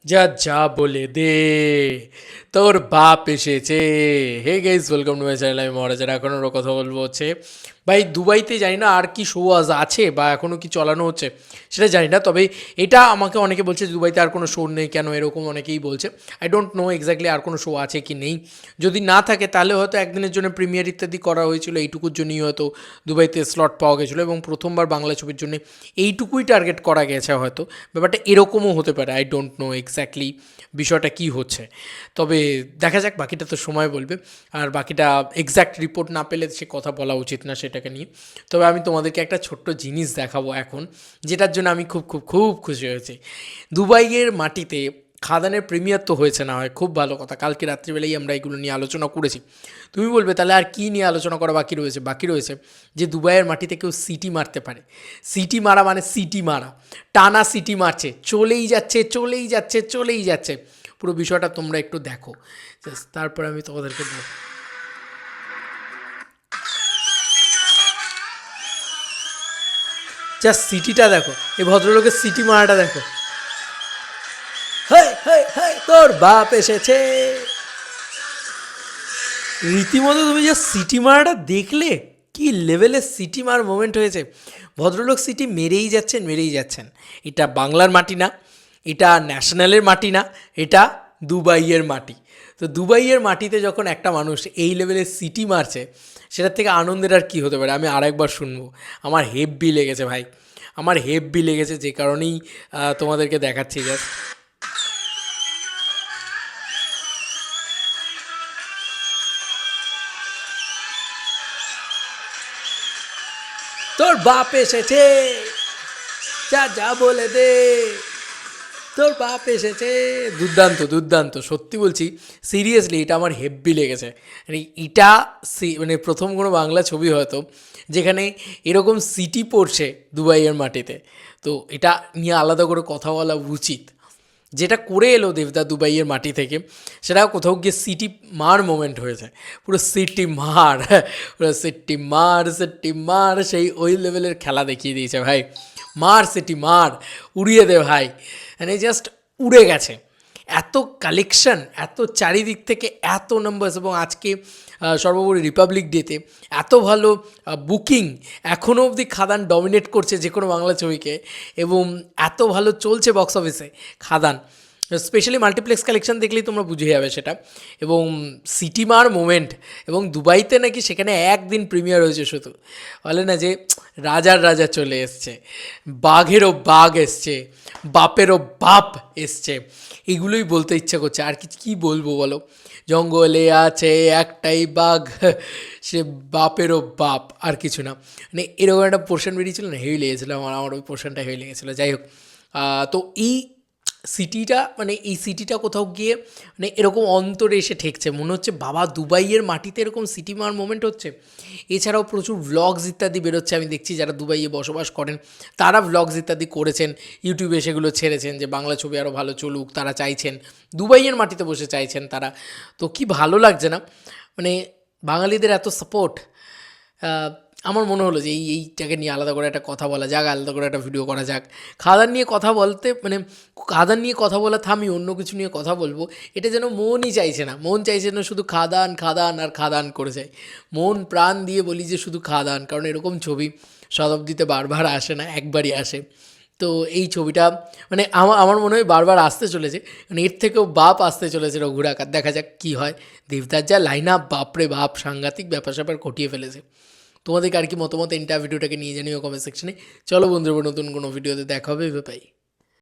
যা যা বলে দে তোর বাপ এসেছে। Hey guys, welcome to my channel. আমি মহারাজার। এখন ওরা কথা বলবো হচ্ছে ভাই দুবাইতে জানি না আর কি শো আজ আছে বা এখনও কি চালানো হচ্ছে সেটা জানি না, তবে এটা আমাকে অনেকে বলছে দুবাইতে আর কোনো শো নেই কেন, এরকম অনেকেই বলছে। আই ডোন্ট নো এক্স্যাক্টলি আর কোনো শো আছে কি নেই। যদি না থাকে তাহলে হয়তো একদিনের জন্য প্রিমিয়ার ইত্যাদি করা হয়েছিল, এইটুকুর জন্যই হয়তো দুবাইতে স্লট পাওয়া গেছিলো এবং প্রথমবার বাংলা ছবির জন্য এইটুকুই টার্গেট করা গেছে। হয়তো ব্যাপারটা এরকমও হতে পারে, আই ডোন্ট নো এক্স্যাক্টলি বিষয়টা কী হচ্ছে। তবে দেখা যাক, বাকিটা তো সময় বলবে। আর বাকিটা এক্স্যাক্ট রিপোর্ট না পেলে সে কথা বলা উচিত না সেটাকে নিয়ে। তবে আমি তোমাদেরকে একটা ছোট্ট জিনিস দেখাবো এখন, যেটার জন্য আমি খুব খুব খুব খুশি হয়েছি। দুবাইয়ের মাটিতে খাদানের প্রিমিয়ার তো হয়েছে, না হয় খুব ভালো কথা। কালকে রাত্রিবেলাই আমরা এগুলো নিয়ে আলোচনা করেছি। তুমি বলবে তাহলে আর কী নিয়ে আলোচনা করা বাকি রয়েছে? বাকি রয়েছে যে দুবাইয়ের মাটিতে কেউ সিটি মারতে পারে। সিটি মারা মানে সিটি মারা, টানা সিটি মারছে, চলেই যাচ্ছে চলেই যাচ্ছে চলেই যাচ্ছে। পুরো বিষয়টা তোমরা একটু দেখো, তারপরে আমি তোমাদেরকে বলবো। জাস্ট সিটিটা দেখো, এই ভদ্রলোকের সিটি মারাটা দেখো। হেই হেই হেই, তোর বাপ এসেছে। রীতিমতো তুমি যে সিটি মারাটা দেখলে, কি লেভেলের সিটি মার মোমেন্ট হয়েছে। ভদ্রলোক সিটি মেরেই যাচ্ছেন মেরেই যাচ্ছেন। এটা বাংলার মাটি না, এটা ন্যাশনালের মাটি না, এটা দুবাইয়ের মাটি। তো দুবাইয়ের মাটিতে যখন একটা মানুষ এই লেভেলের সিটি মারছে, সেটার থেকে আনন্দের আর কী হতে পারে। আমি আরেকবার শুনবো। আমার হেব্বি লেগেছে ভাই, আমার হেব্বি লেগেছে, যে কারণেই তোমাদেরকে দেখাচ্ছি জাস্ট। তোর বাপ এসেছে, যা যা বলে দে তোর বাপ এসেছে। দুর্দান্ত দুর্দান্ত, সত্যি বলছি, সিরিয়াসলি এটা আমার হেব্বি লেগেছে। মানে এটা মানে প্রথম কোনো বাংলা ছবি হয়তো যেখানে এরকম সিটি পড়ছে দুবাইয়ের মাটিতে। তো এটা নিয়ে আলাদা করে কথা বলা উচিত। যেটা করে এলো দেবদা দুবাইয়ের মাটি থেকে, সেটা কোথাও গিয়ে সিটি মার মোমেন্ট হয়েছে। পুরো সিটি মার, পুরো সিটি মার সিটি মার, সেই ওই লেভেলের খেলা দেখিয়ে দিয়েছে ভাই। মার সিটি মার, উড়িয়ে দে ভাই, মানে জাস্ট উড়ে গেছে। এত কালেকশন, এত চারিদিক থেকে এত নাম্বারস, এবং আজকে সর্বোপরি রিপাবলিক ডেতে এত ভালো বুকিং। এখনও অবধি খাদান ডমিনেট করছে যে কোনো বাংলা ছবিকে, এবং এত ভালো চলছে বক্স অফিসে খাদান। স্পেশালি মাল্টিপ্লেক্স কালেকশন দেখলেই তোমরা বুঝে যাবে সেটা। এবং সিটিমার মোমেন্ট, এবং দুবাইতে নাকি সেখানে একদিন প্রিমিয়ার হয়েছে শুধু। বলে না যে রাজার রাজা চলে এসছে, বাঘেরও বাঘ এসছে, বাপেরও বাপ এসছে, এগুলোই বলতে ইচ্ছা করছে। আর কী বলবো বলো? জঙ্গলে আছে একটাই বাঘ, সে বাপেরও বাপ, আর কিছু না। মানে এরকম একটা পোর্শন বেরিয়েছিল না, হেভি লেগেছিলো আমার ওই পোর্শনটা হেভি লেগেছিলো। যাই হোক, তো এই সিটিটা, মানে এই সিটিটা কোথাও গিয়ে মানে এরকম অন্তরে এসে ঠেকছে, মনে হচ্ছে বাবা দুবাইয়ের মাটিতে এরকম সিটি মার মোমেন্ট হচ্ছে। এছাড়াও প্রচুর ভ্লগস ইত্যাদি বেরোচ্ছে, আমি দেখছি যারা দুবাইয়ে বসবাস করেন তারা ভ্লগস ইত্যাদি করেছেন, ইউটিউবে সেগুলো ছেড়েছেন যে বাংলা ছবি আরও ভালো চলুক, তারা চাইছেন দুবাইয়ের মাটিতে বসে চাইছেন তারা। তো কি ভালো লাগছে না, মানে বাঙালিদের এত সাপোর্ট। আমার মনে হলো যে এইটাকে নিয়ে আলাদা করে একটা কথা বলা যাক, আলাদা করে একটা ভিডিও করা যাক। খাদান নিয়ে কথা বলতে, মানে খাদান নিয়ে কথা বলা থামি, অন্য কিছু নিয়ে কথা বলবো, এটা যেন মনই চাইছে না। মন চাইছে না, শুধু খাদান খাদান আর খাদান করে যায়। মন প্রাণ দিয়ে বলি যে শুধু খাদান, কারণ এরকম ছবি শতাব্দীতে বারবার আসে না, একবারই আসে। তো এই ছবিটা মানে আমার আমার মনে হয় বারবার আসতে চলেছে, মানে এর থেকেও বাপ আসতে চলেছে রঘুরাকার। দেখা যাক কী হয়। দেবদার যা লাইন আপ, বাপরে বাপ, সাংঘাতিক ব্যাপার স্যাপার ঘটিয়ে ফেলেছে। তোমাদেরকে আর কি মতামত ভিডিওটাকে নিয়ে জানিও কমেন্ট সেকশনে। চলো বন্ধুরা, নতুন কোনো ভিডিওতে দেখা হবে, বাই।